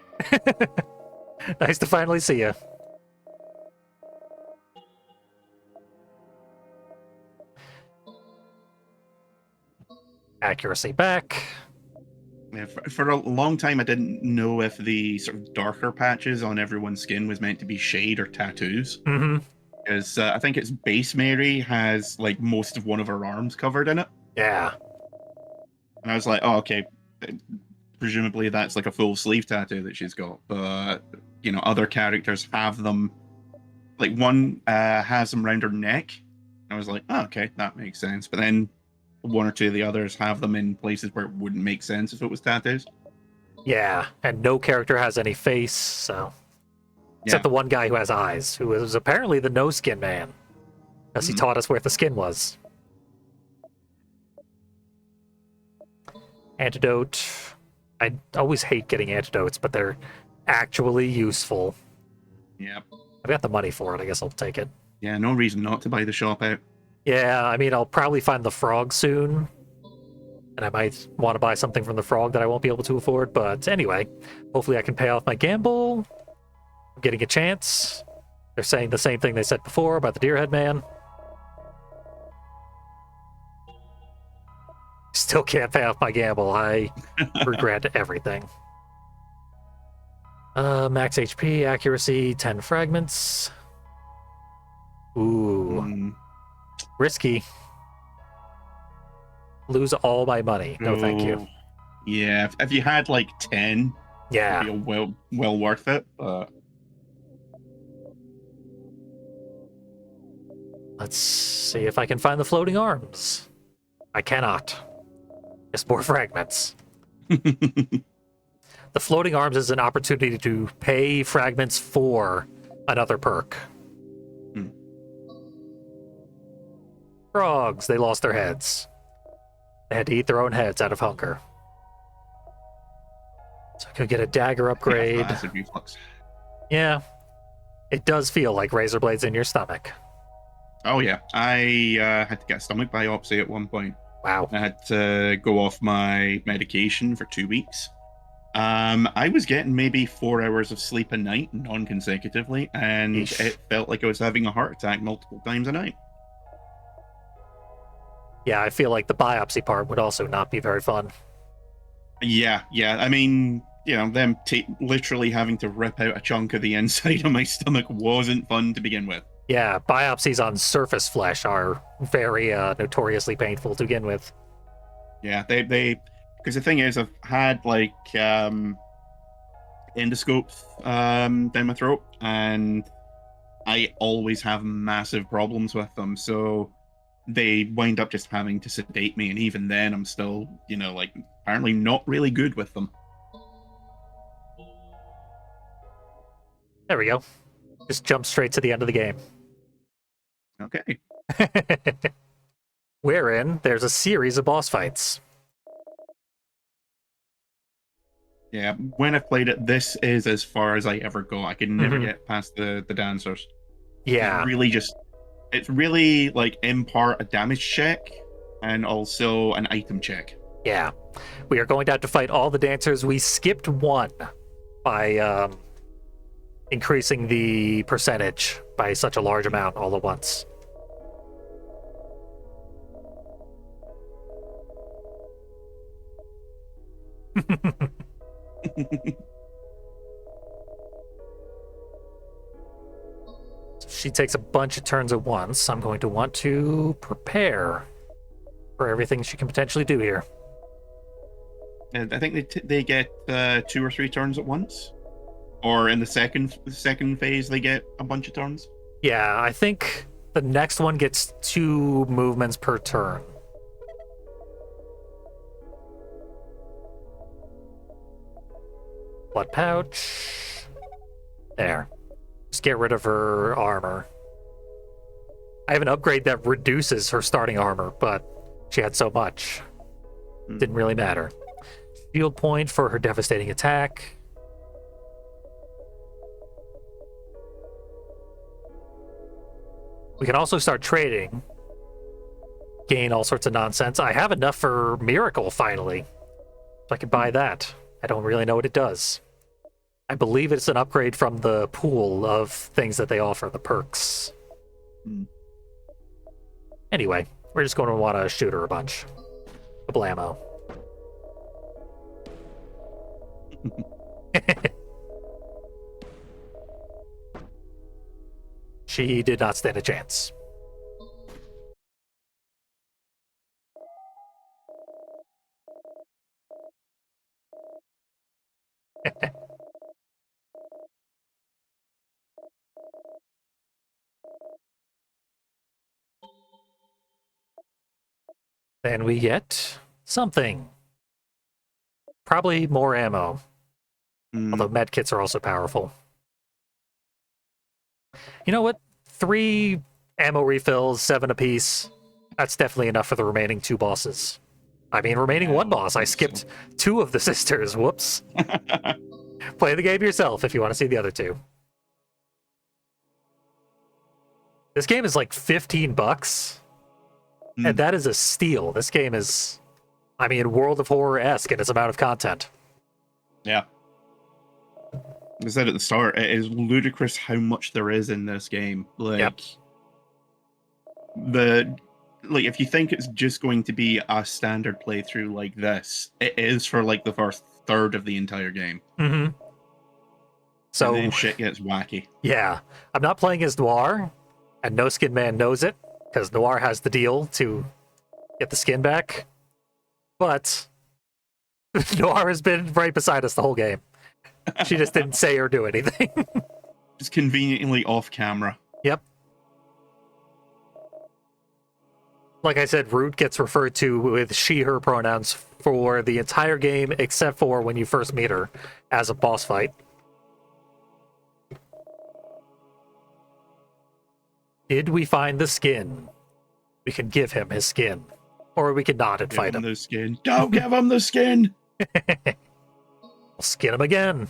Nice to finally see you. Accuracy back. Yeah, for a long time, I didn't know if the sort of darker patches on everyone's skin was meant to be shade or tattoos. Mm-hmm. Because I think it's base Mary has like most of one of her arms covered in it. Yeah. And I was like, oh, okay. Presumably that's like a full sleeve tattoo that she's got. But, you know, other characters have them. Like one has them around her neck. I was like, oh, okay, that makes sense. But then one or two of the others have them in places where it wouldn't make sense if it was tattoos. Yeah. And no character has any face, so. Except the one guy who has eyes, who is apparently the no skin man. Because he Mhm. taught us where the skin was. Antidote. I always hate getting antidotes, but they're actually useful. Yep. I've got the money for it. I guess I'll take it. Yeah, no reason not to buy the shop out. Yeah, I mean, I'll probably find the frog soon. And I might want to buy something from the frog that I won't be able to afford. But anyway, hopefully I can pay off my gamble. I'm getting a chance. They're saying the same thing they said before about the Deerhead Man. Still can't pay off my gamble. I regret everything. Max HP, accuracy, 10 fragments. Ooh, Mm, risky. Lose all my money. No, thank you. so, Yeah, if you had like 10, Yeah. it'd be well worth it. But Let's see if I can find the floating arms. I cannot. Just more fragments. The floating arms is an opportunity to pay fragments for another perk. Hmm. Frogs, they lost their heads. They had to eat their own heads out of hunger. So I could get a dagger upgrade. acid reflux. Yeah. It does feel like razor blades in your stomach. Oh yeah, I had to get a stomach biopsy at one point. Wow. I had to go off my medication for 2 weeks. I was getting maybe 4 hours of sleep a night, non-consecutively, and Eesh. it felt like I was having a heart attack multiple times a night. Yeah, I feel like the biopsy part would also not be very fun. Yeah. I mean, them literally having to rip out a chunk of the inside of my stomach wasn't fun to begin with. Yeah, biopsies on surface flesh are very notoriously painful to begin with. Yeah, they because the thing is, I've had like endoscopes down my throat, and I always have massive problems with them. So they wind up just having to sedate me, and even then, I'm still, like apparently not really good with them. There we go. Just jump straight to the end of the game. Okay. Wherein there's a series of boss fights. Yeah, when I played it, this is as far as I ever go. I could never get past the dancers. Yeah. It's really like in part a damage check and also an item check. Yeah. We are going to have to fight all the dancers. We skipped one by increasing the percentage by such a large amount all at once. She takes a bunch of turns at once. I'm going to want to prepare for everything she can potentially do here. And I think they get 2 or 3 turns at once, or in the second phase they get a bunch of turns. Yeah, I think the next one gets 2 movements per turn. Blood pouch. There. Just get rid of her armor. I have an upgrade that reduces her starting armor, but she had so much. Didn't really matter. Shield point for her devastating attack. We can also start trading. Gain all sorts of nonsense. I have enough for Miracle, finally. So I can buy that. I don't really know what it does. I believe it's an upgrade from the pool of things that they offer, the perks. Anyway, we're just going to want to shoot her a bunch. Blammo. She did not stand a chance. Then we get something. Probably more ammo. Although medkits are also powerful. You know what? 3 ammo refills, 7 apiece. That's definitely enough for the remaining 2 bosses. I mean, remaining 1 boss. I skipped 2 of the sisters. Whoops. Play the game yourself if you want to see the other 2. This game is like $15. And that is a steal. This game is, I mean, World of Horror-esque in its amount of content. Yeah. I said at the start, it is ludicrous how much there is in this game. Like, if you think it's just going to be a standard playthrough like this, it is for like the first third of the entire game. Mm-hmm. So and then shit gets wacky. Yeah, I'm not playing as Noir, and No Skin Man knows it because Noir has the deal to get the skin back. But Noir has been right beside us the whole game. She just didn't say or do anything. Just conveniently off camera. Yep. Like I said, Root gets referred to with she, her pronouns for the entire game, except for when you first meet her as a boss fight. Did we find the skin? We can give him his skin. Or we can not and fight him. The skin. Don't give him the skin! We'll skin him again.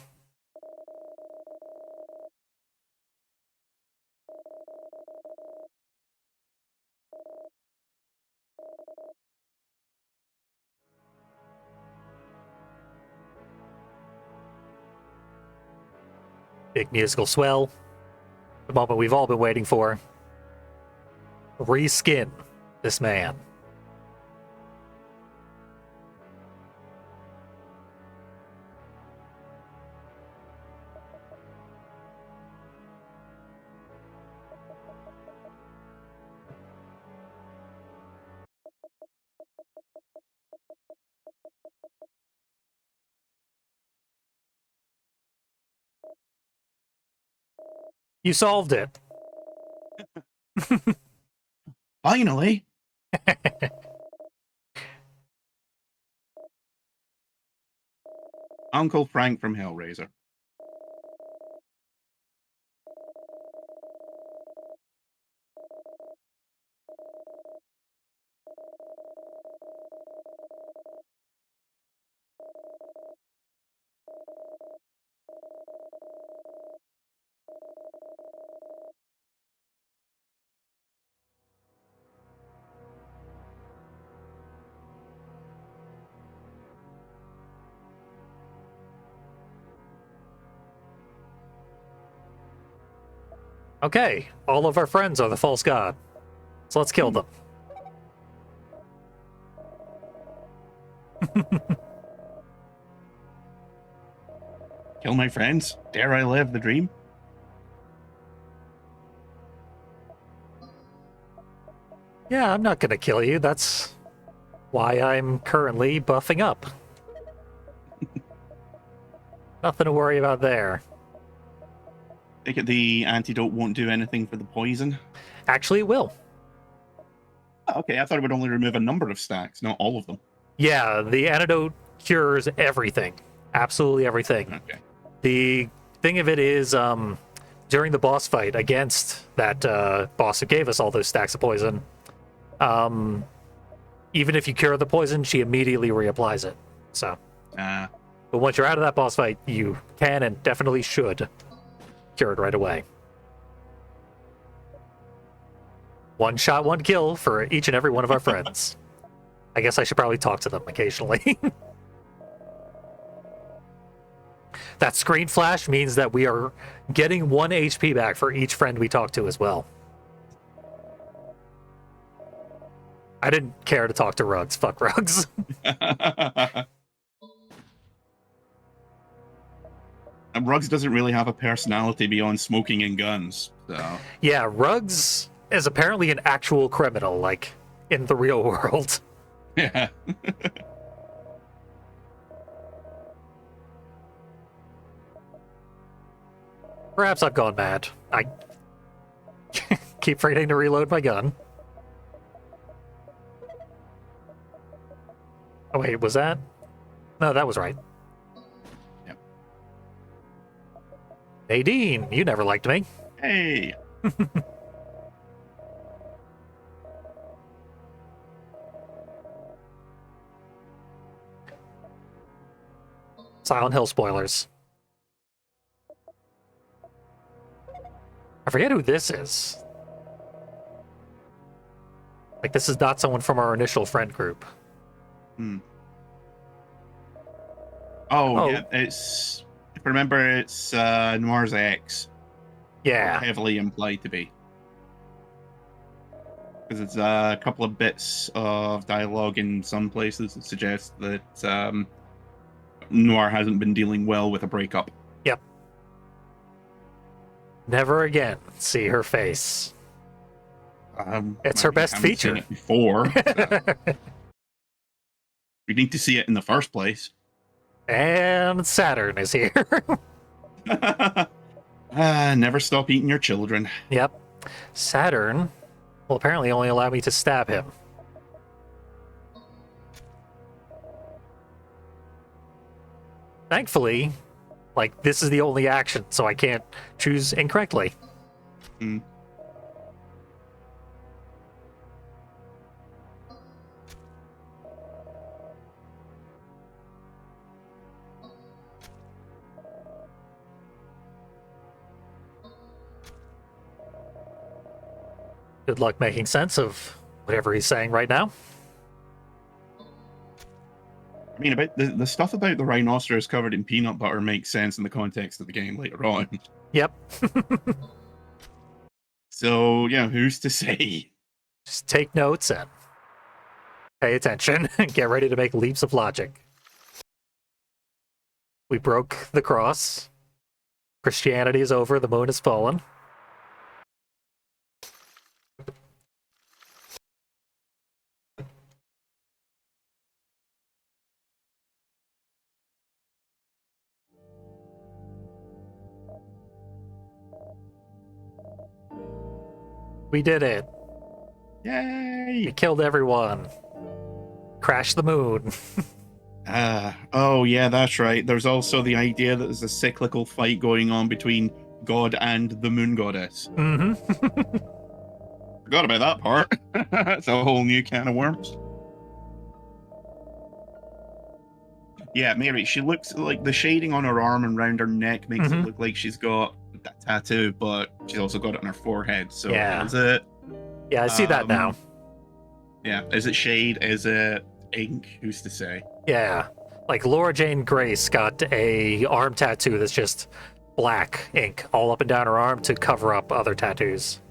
Big musical swell. The moment we've all been waiting for. Reskin this man. You solved it. Finally. Uncle Frank from Hellraiser. Okay, all of our friends are the false god. So let's kill them. Kill my friends? Dare I live the dream? Yeah, I'm not gonna kill you. That's why I'm currently buffing up. Nothing to worry about there. Think the antidote won't do anything for the poison? Actually, it will. Oh, okay, I thought it would only remove a number of stacks, not all of them. Yeah, the antidote cures everything. Absolutely everything. Okay. The thing of it is, during the boss fight against that boss who gave us all those stacks of poison, even if you cure the poison, she immediately reapplies it. So, but once you're out of that boss fight, you can and definitely should cure it right away. One shot, one kill for each and every one of our friends. I guess I should probably talk to them occasionally. That screen flash means that we are getting 1 HP back for each friend we talk to as well. I didn't care to talk to Rugs. Fuck Rugs. And Ruggs doesn't really have a personality beyond smoking and guns, so... Yeah, Rugs is apparently an actual criminal, like, in the real world. Yeah. Perhaps I've gone mad. I keep forgetting to reload my gun. Oh wait, was that? No, that was right. Yep. Nadine, you never liked me. Hey. Silent Hill spoilers. I forget who this is. Like, this is not someone from our initial friend group. Oh, Oh. yeah, it's... If I remember, it's Noir's ex. Yeah. Heavily implied to be. Because it's a couple of bits of dialogue in some places that suggest that Noir hasn't been dealing well with a breakup. Yep. Never again see her face. It's her best feature. Seen it before. You need to see it in the first place. And Saturn is here. Never stop eating your children. Yep. Saturn will apparently only allow me to stab him. Thankfully, like, this is the only action, so I can't choose incorrectly. Mm. Good luck making sense of whatever he's saying right now. I mean, about the stuff about the rhinoceros covered in peanut butter makes sense in the context of the game later on. Yep. So, yeah, who's to say? Just take notes and pay attention and get ready to make leaps of logic. We broke the cross. Christianity is over. The moon has fallen. We did it. We Yay! killed everyone. Crashed the moon. Oh yeah, that's right. There's also the idea that there's a cyclical fight going on between God and the Moon Goddess. Mm-hmm. Forgot about that part. It's a whole new can of worms. Yeah, Mary, she looks like the shading on her arm and around her neck makes Mhm. it look like she's got that tattoo, but she's also got it on her forehead. So Yeah. is it? Yeah, I see that now. Yeah, is it shade? Is it ink? Who's to say? Yeah. Like Laura Jane Grace got a arm tattoo that's just black ink all up and down her arm to cover up other tattoos.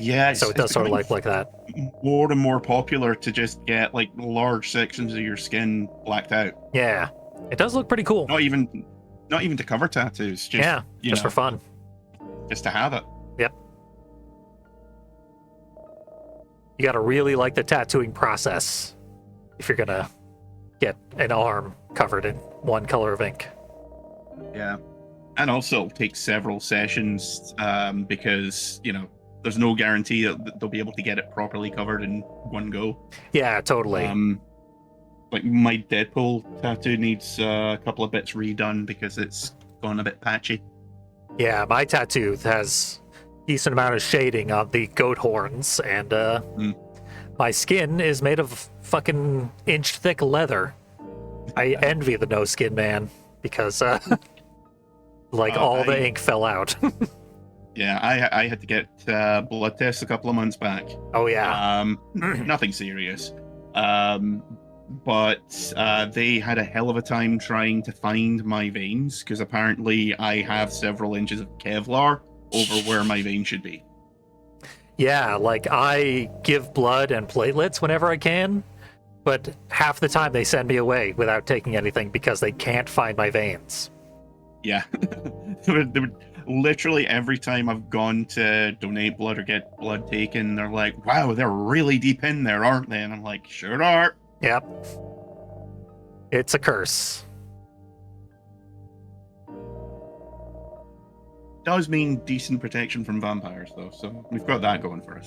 Yeah, So it does sort of like that. more and more popular to just get like large sections of your skin blacked out. Yeah. It does look pretty cool. Not even to cover tattoos. Just, Yeah, just for fun. Just to have it. Yep. You gotta really like the tattooing process if you're gonna get an arm covered in one color of ink. Yeah. And also it'll take several sessions because, there's no guarantee that they'll be able to get it properly covered in one go. Yeah, totally. Like my Deadpool tattoo needs a couple of bits redone because it's gone a bit patchy. Yeah, my tattoo has decent amount of shading on the goat horns, and my skin is made of fucking inch-thick leather. I envy the no-skin man because, all the ink fell out. Yeah, I had to get blood tests a couple of months back. Oh yeah. Nothing serious. But they had a hell of a time trying to find my veins because apparently I have several inches of Kevlar over where my vein should be. Yeah, like I give blood and platelets whenever I can, but half the time they send me away without taking anything because they can't find my veins. Yeah. They would literally every time I've gone to donate blood or get blood taken, they're like, wow, they're really deep in there, aren't they? And I'm like, sure are. Yep. It's a curse. Does mean decent protection from vampires, though, so we've got that going for us.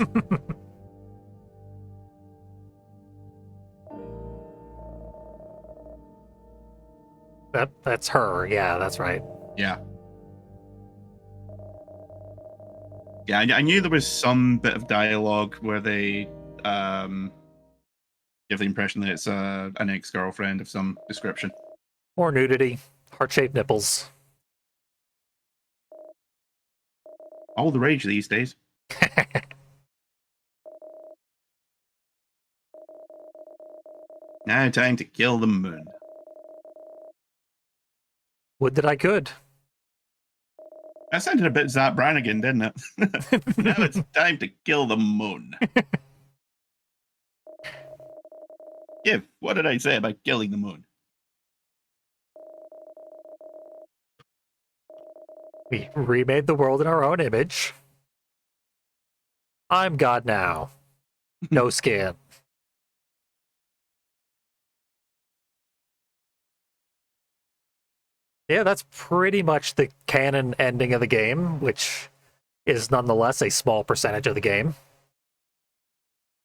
That's her. Yeah, that's right. Yeah. Yeah, I knew there was some bit of dialogue where they give the impression that it's an ex-girlfriend of some description. Or nudity. Heart-shaped nipples. All the rage these days. Now time to kill the moon. Would that I could. That sounded a bit Zap Brannigan, didn't it? Now it's time to kill the moon. Yeah, what did I say about killing the moon? We remade the world in our own image. I'm God now. No skin. Yeah, that's pretty much the canon ending of the game, which is nonetheless a small percentage of the game.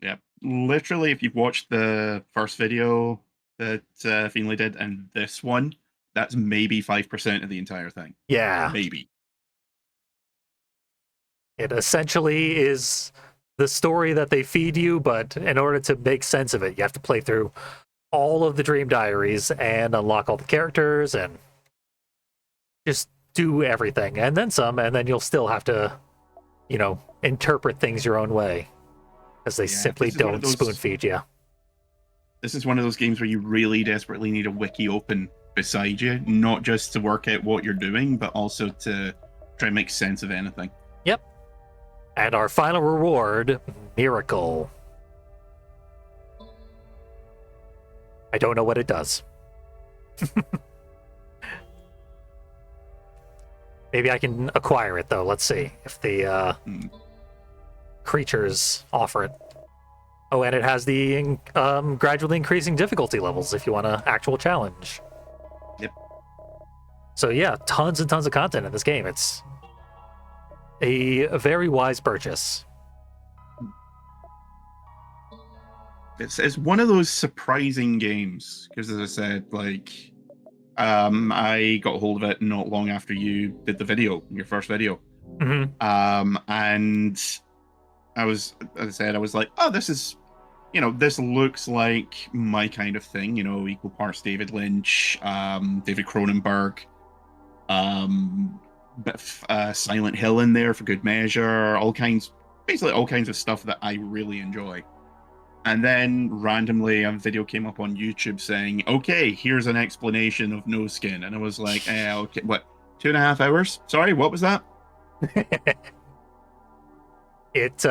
Yeah, literally, if you've watched the first video that Finley did and this one, that's maybe 5% of the entire thing. Yeah. Maybe. It essentially is the story that they feed you, but in order to make sense of it, you have to play through all of the Dream Diaries and unlock all the characters and just do everything and then some, and then you'll still have to, interpret things your own way because they simply don't spoon feed you. This is one of those games where you really desperately need a wiki open beside you, not just to work out what you're doing, but also to try and make sense of anything. Yep. And our final reward, Miracle. I don't know what it does. Maybe I can acquire it, though. Let's see if the creatures offer it. Oh, and it has the gradually increasing difficulty levels if you want an actual challenge. Yep. So yeah, tons and tons of content in this game. It's a very wise purchase. it's one of those surprising games because, as I said, like I got a hold of it not long after you did the video, your first video. Hmm. And I was, as I said, I was like, oh, this is, this looks like my kind of thing, equal parts David Lynch, David Cronenberg, bit of Silent Hill in there for good measure, basically all kinds of stuff that I really enjoy. And then randomly a video came up on YouTube saying, okay, here's an explanation of No Skin. And I was like, okay, what, 2.5 hours? Sorry, what was that? It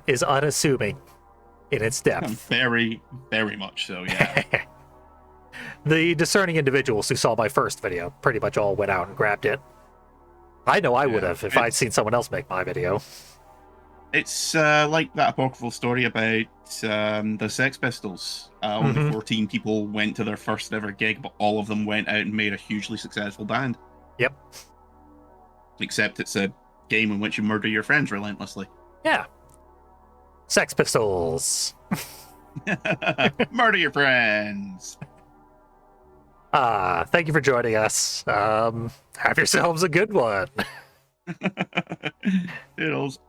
is unassuming in its depth. Very, very much so, yeah. The discerning individuals who saw my first video pretty much all went out and grabbed it. I know I would have if I'd seen someone else make my video. It's like that apocryphal story about the Sex Pistols. Only 14 people went to their first ever gig, but all of them went out and made a hugely successful band. Yep. Except it's a game in which you murder your friends relentlessly. Yeah. Sex Pistols. Murder your friends. Thank you for joining us. Have yourselves a good one. Toodles.